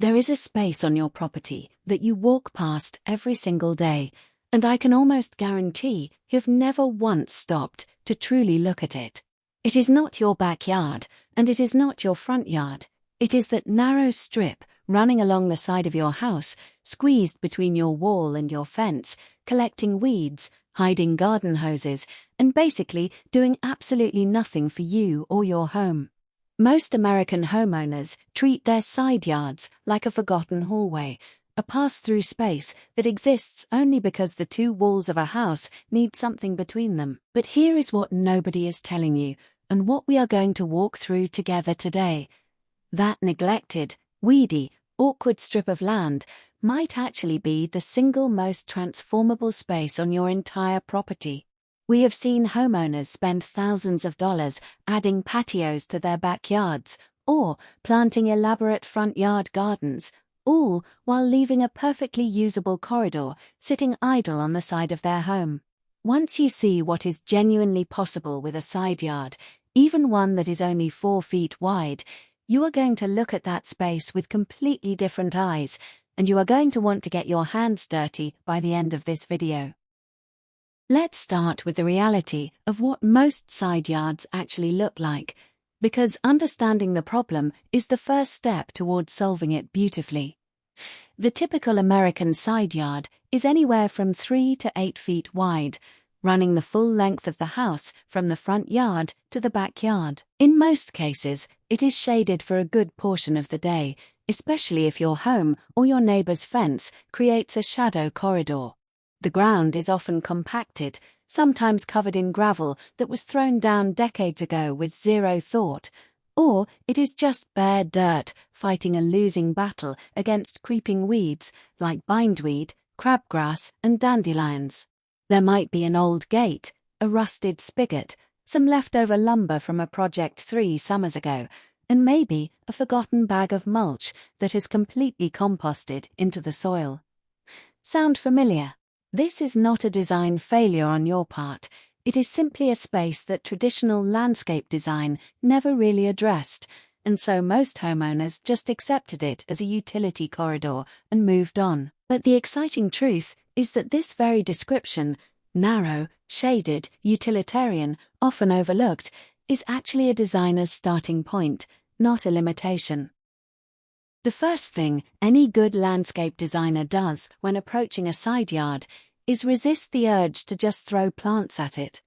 There is a space on your property that you walk past every single day, and I can almost guarantee you've never once stopped to truly look at it. It is not your backyard, and it is not your front yard. It is that narrow strip running along the side of your house, squeezed between your wall and your fence, collecting weeds, hiding garden hoses, and basically doing absolutely nothing for you or your home. Most American homeowners treat their side yards like a forgotten hallway, a pass-through space that exists only because the two walls of a house need something between them. But here is what nobody is telling you, and what we are going to walk through together today. That neglected, weedy, awkward strip of land might actually be the single most transformable space on your entire property. We have seen homeowners spend thousands of dollars adding patios to their backyards or planting elaborate front yard gardens, all while leaving a perfectly usable corridor sitting idle on the side of their home. Once you see what is genuinely possible with a side yard, even one that is only 4 feet wide, you are going to look at that space with completely different eyes, and you are going to want to get your hands dirty by the end of this video. Let's start with the reality of what most side yards actually look like, because understanding the problem is the first step towards solving it beautifully. The typical American side yard is anywhere from 3 to 8 feet wide, running the full length of the house from the front yard to the backyard. In most cases, it is shaded for a good portion of the day, especially if your home or your neighbor's fence creates a shadow corridor. The ground is often compacted, sometimes covered in gravel that was thrown down decades ago with zero thought, or it is just bare dirt fighting a losing battle against creeping weeds like bindweed, crabgrass, and dandelions. There might be an old gate, a rusted spigot, some leftover lumber from a project 3 summers ago, and maybe a forgotten bag of mulch that has completely composted into the soil. Sound familiar? This is not a design failure on your part. It is simply a space that traditional landscape design never really addressed, and so most homeowners just accepted it as a utility corridor and moved on. But the exciting truth is that this very description, narrow, shaded, utilitarian, often overlooked, is actually a designer's starting point, not a limitation. The first thing any good landscape designer does when approaching a side yard is resist the urge to just throw plants at it.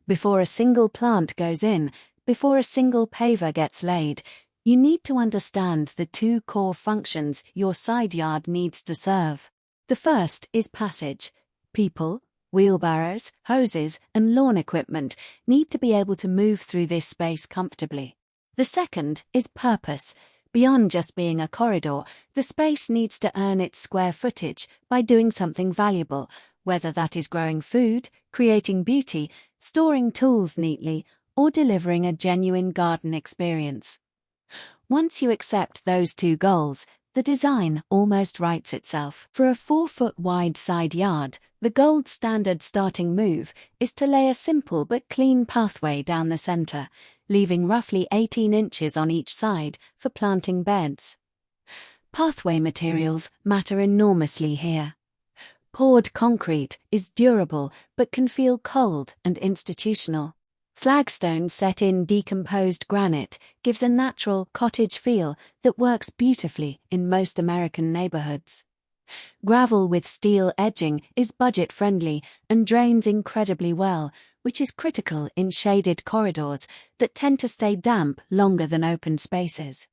Before a single plant goes in, before a single paver gets laid, you need to understand the 2 core functions your side yard needs to serve. The first is passage. People, wheelbarrows, hoses, and lawn equipment need to be able to move through this space comfortably. The second is purpose. Beyond just being a corridor, the space needs to earn its square footage by doing something valuable, whether that is growing food, creating beauty, storing tools neatly, or delivering a genuine garden experience. Once you accept those 2 goals, the design almost writes itself. For a 4-foot wide side yard, the gold standard starting move is to lay a simple but clean pathway down the center, leaving roughly 18 inches on each side for planting beds. Pathway materials matter enormously here. Poured concrete is durable but can feel cold and institutional. Flagstone set in decomposed granite gives a natural cottage feel that works beautifully in most American neighborhoods. Gravel with steel edging is budget-friendly and drains incredibly well, which is critical in shaded corridors that tend to stay damp longer than open spaces.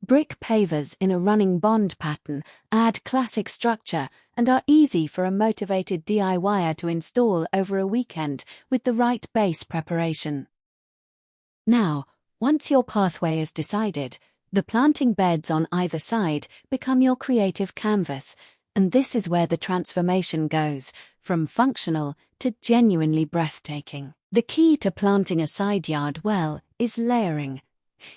Brick pavers in a running bond pattern add classic structure and are easy for a motivated DIYer to install over a weekend with the right base preparation. Now, once your pathway is decided, the planting beds on either side become your creative canvas, and this is where the transformation goes, from functional to genuinely breathtaking. The key to planting a side yard well is layering.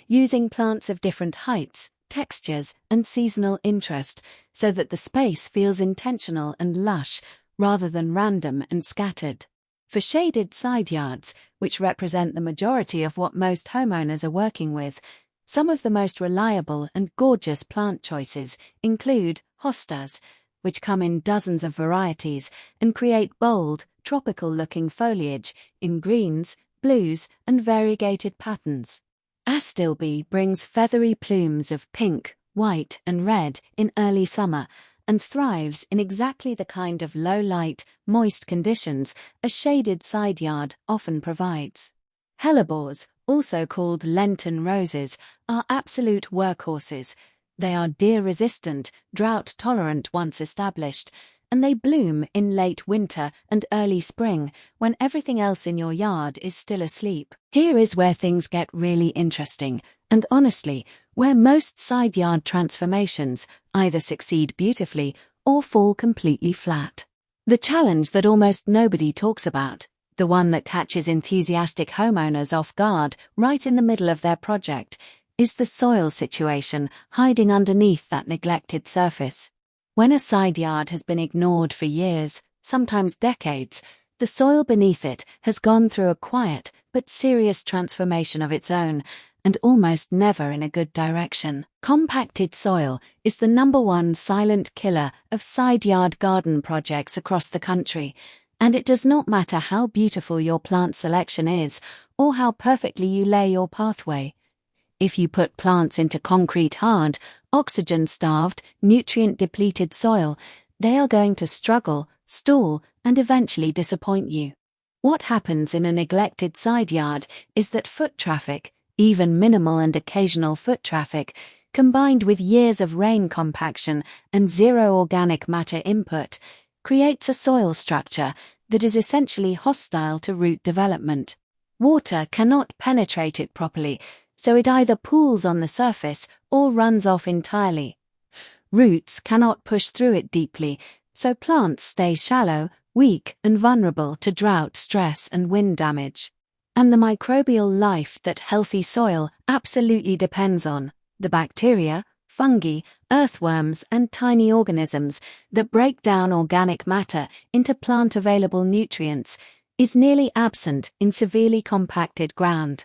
Using plants of different heights, textures, and seasonal interest so that the space feels intentional and lush rather than random and scattered. For shaded side yards, which represent the majority of what most homeowners are working with, Some of the most reliable and gorgeous plant choices include hostas, which come in dozens of varieties and create bold, tropical-looking foliage in greens, blues, and variegated patterns. Astilbe brings feathery plumes of pink, white, and red in early summer and thrives in exactly the kind of low-light, moist conditions a shaded side yard often provides. Hellebores, also called Lenten roses, are absolute workhorses. They are deer-resistant, drought-tolerant once established, and they bloom in late winter and early spring when everything else in your yard is still asleep. Here is where things get really interesting, and honestly, where most side yard transformations either succeed beautifully or fall completely flat. The challenge that almost nobody talks about, the one that catches enthusiastic homeowners off guard right in the middle of their project, is the soil situation hiding underneath that neglected surface. When a side yard has been ignored for years, sometimes decades, the soil beneath it has gone through a quiet but serious transformation of its own, and almost never in a good direction. Compacted soil is the #1 silent killer of side yard garden projects across the country, and it does not matter how beautiful your plant selection is or how perfectly you lay your pathway. If you put plants into concrete hard, oxygen-starved, nutrient-depleted soil, they are going to struggle, stall, and eventually disappoint you. What happens in a neglected side yard is that foot traffic, even minimal and occasional foot traffic, combined with years of rain compaction and zero organic matter input, creates a soil structure that is essentially hostile to root development. Water cannot penetrate it properly, so it either pools on the surface or runs off entirely. Roots cannot push through it deeply, so plants stay shallow, weak, and vulnerable to drought, stress, and wind damage. And the microbial life that healthy soil absolutely depends on, the bacteria, fungi, earthworms, and tiny organisms that break down organic matter into plant-available nutrients, is nearly absent in severely compacted ground.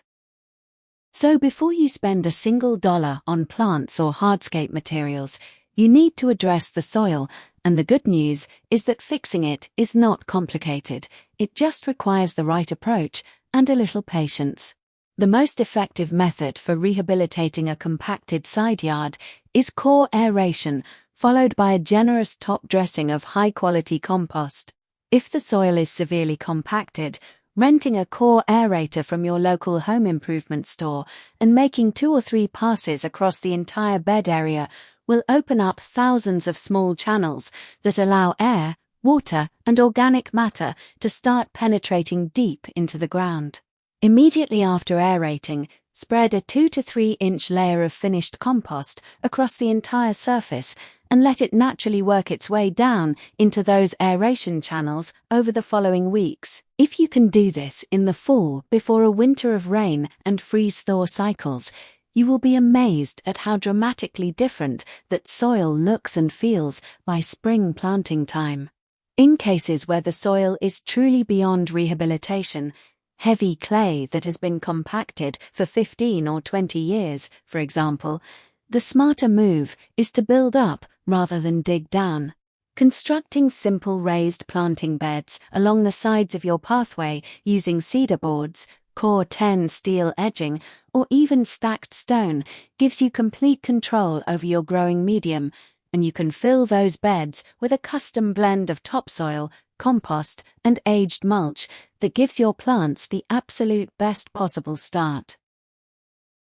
So before you spend a single dollar on plants or hardscape materials, you need to address the soil, and the good news is that fixing it is not complicated. It just requires the right approach and a little patience. The most effective method for rehabilitating a compacted side yard is core aeration, followed by a generous top dressing of high-quality compost. If the soil is severely compacted, renting a core aerator from your local home improvement store and making 2 or 3 passes across the entire bed area will open up thousands of small channels that allow air, water, and organic matter to start penetrating deep into the ground. Immediately after aerating, spread a 2 to 3 inch layer of finished compost across the entire surface and let it naturally work its way down into those aeration channels over the following weeks. If you can do this in the fall before a winter of rain and freeze-thaw cycles, you will be amazed at how dramatically different that soil looks and feels by spring planting time. In cases where the soil is truly beyond rehabilitation, heavy clay that has been compacted for 15 or 20 years, for example, the smarter move is to build up rather than dig down. Constructing simple raised planting beds along the sides of your pathway using cedar boards, Core 10 steel edging, or even stacked stone gives you complete control over your growing medium, and you can fill those beds with a custom blend of topsoil, compost, and aged mulch that gives your plants the absolute best possible start.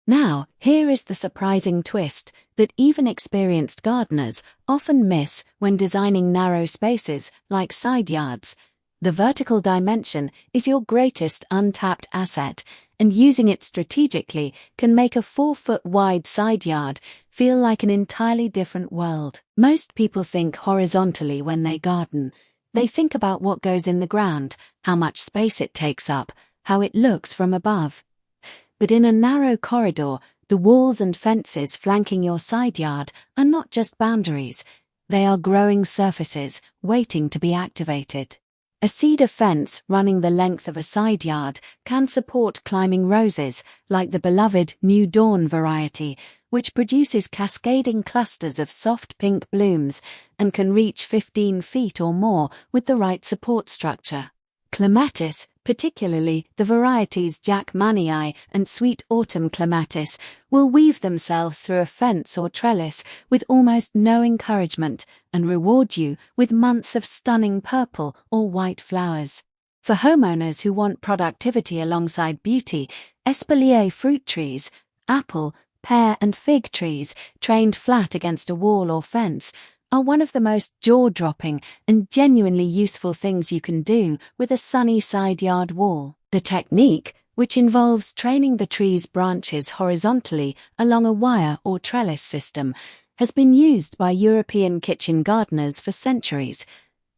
Now, here is the surprising twist that even experienced gardeners often miss when designing narrow spaces like side yards. The vertical dimension is your greatest untapped asset, and using it strategically can make a 4-foot wide side yard feel like an entirely different world. Most people think horizontally when they garden. They think about what goes in the ground, how much space it takes up, how it looks from above. But in a narrow corridor, the walls and fences flanking your side yard are not just boundaries. They are growing surfaces waiting to be activated. A cedar fence running the length of a side yard can support climbing roses, like the beloved New Dawn variety, which produces cascading clusters of soft pink blooms and can reach 15 feet or more with the right support structure. Clematis, particularly the varieties Jack Manii and Sweet Autumn Clematis, will weave themselves through a fence or trellis with almost no encouragement and reward you with months of stunning purple or white flowers. For homeowners who want productivity alongside beauty, espalier fruit trees, apple, pear and fig trees trained flat against a wall or fence are one of the most jaw-dropping and genuinely useful things you can do with a sunny side yard wall. The technique, which involves training the tree's branches horizontally along a wire or trellis system, has been used by European kitchen gardeners for centuries,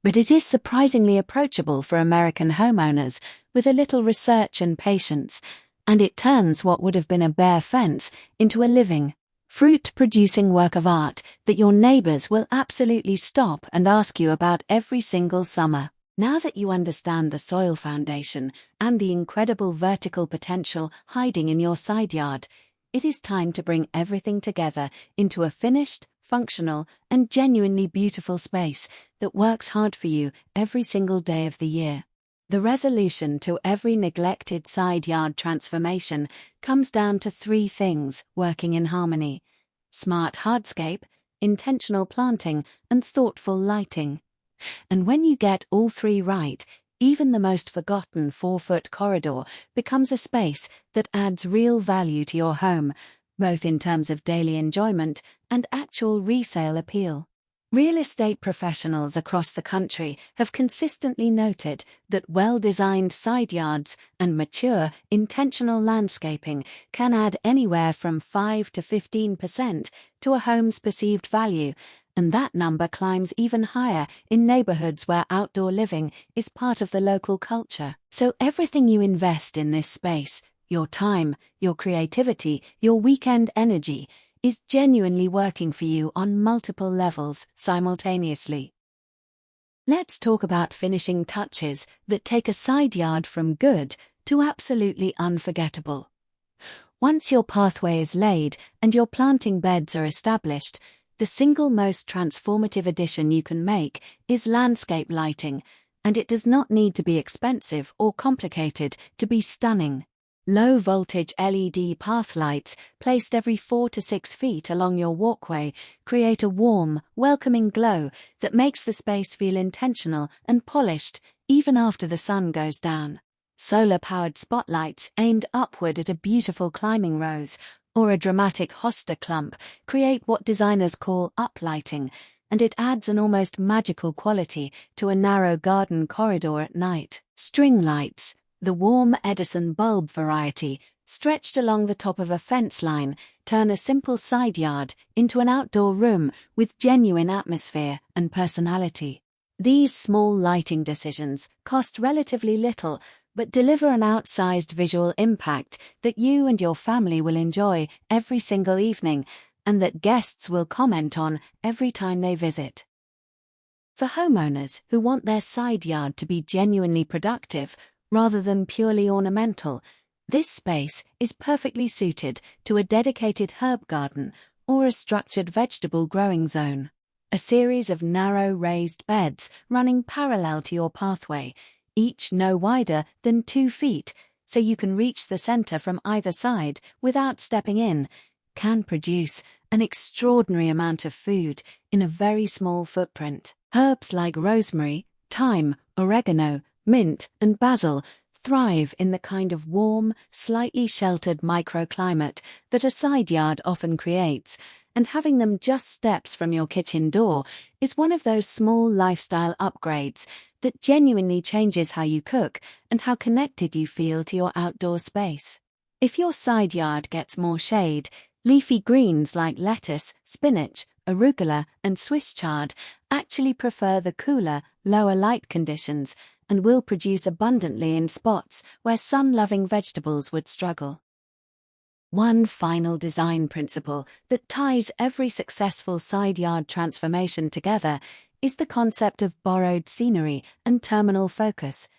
but it is surprisingly approachable for American homeowners with a little research and patience, and it turns what would have been a bare fence into a living, fruit-producing work of art that your neighbors will absolutely stop and ask you about every single summer. Now that you understand the soil foundation and the incredible vertical potential hiding in your side yard, it is time to bring everything together into a finished, functional, and genuinely beautiful space that works hard for you every single day of the year. The resolution to every neglected side yard transformation comes down to 3 things working in harmony: smart hardscape, intentional planting, and thoughtful lighting. And when you get all 3 right, even the most forgotten 4-foot corridor becomes a space that adds real value to your home, both in terms of daily enjoyment and actual resale appeal. Real estate professionals across the country have consistently noted that well-designed side yards and mature, intentional landscaping can add anywhere from 5 to 15% to a home's perceived value, and that number climbs even higher in neighborhoods where outdoor living is part of the local culture. So everything you invest in this space, your time, your creativity, your weekend energy, is genuinely working for you on multiple levels simultaneously. Let's talk about finishing touches that take a side yard from good to absolutely unforgettable. Once your pathway is laid and your planting beds are established, the single most transformative addition you can make is landscape lighting, and it does not need to be expensive or complicated to be stunning. Low-voltage LED path lights placed every 4 to 6 feet along your walkway create a warm, welcoming glow that makes the space feel intentional and polished even after the sun goes down. Solar-powered spotlights aimed upward at a beautiful climbing rose or a dramatic hosta clump create what designers call uplighting, and it adds an almost magical quality to a narrow garden corridor at night. String lights, the warm Edison bulb variety, stretched along the top of a fence line, turn a simple side yard into an outdoor room with genuine atmosphere and personality. These small lighting decisions cost relatively little, but deliver an outsized visual impact that you and your family will enjoy every single evening, and that guests will comment on every time they visit. For homeowners who want their side yard to be genuinely productive, rather than purely ornamental, this space is perfectly suited to a dedicated herb garden or a structured vegetable growing zone. A series of narrow raised beds running parallel to your pathway, each no wider than 2 feet, so you can reach the center from either side without stepping in, can produce an extraordinary amount of food in a very small footprint. Herbs like rosemary, thyme, oregano, mint, and basil thrive in the kind of warm, slightly sheltered microclimate that a side yard often creates, and having them just steps from your kitchen door is one of those small lifestyle upgrades that genuinely changes how you cook and how connected you feel to your outdoor space. If your side yard gets more shade, leafy greens like lettuce, spinach, arugula, and Swiss chard actually prefer the cooler, lower light conditions and will produce abundantly in spots where sun-loving vegetables would struggle. One final design principle that ties every successful side yard transformation together is the concept of borrowed scenery and terminal focus,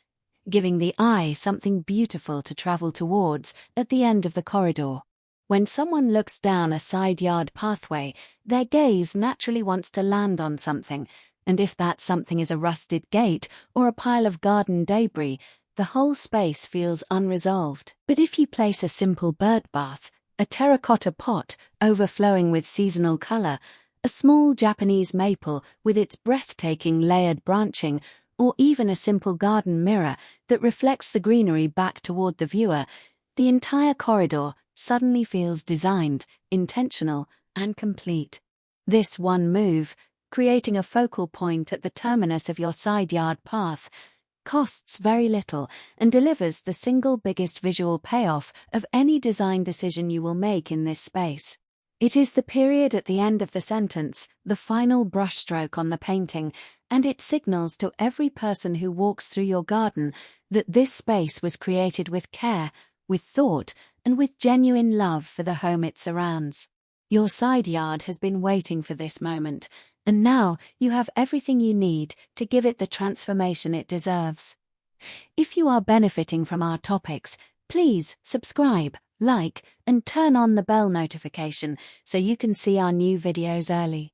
giving the eye something beautiful to travel towards at the end of the corridor. When someone looks down a side yard pathway, their gaze naturally wants to land on something, and if that something is a rusted gate or a pile of garden debris, the whole space feels unresolved. But if you place a simple bird bath, a terracotta pot overflowing with seasonal color, a small Japanese maple with its breathtaking layered branching, or even a simple garden mirror that reflects the greenery back toward the viewer, the entire corridor suddenly feels designed, intentional, and complete. This one move, creating a focal point at the terminus of your side yard path, costs very little and delivers the single biggest visual payoff of any design decision you will make in this space. It is the period at the end of the sentence, the final brushstroke on the painting, and it signals to every person who walks through your garden that this space was created with care, with thought, and with genuine love for the home it surrounds. Your side yard has been waiting for this moment, and now you have everything you need to give it the transformation it deserves. If you are benefiting from our topics, please subscribe, like, and turn on the bell notification so you can see our new videos early.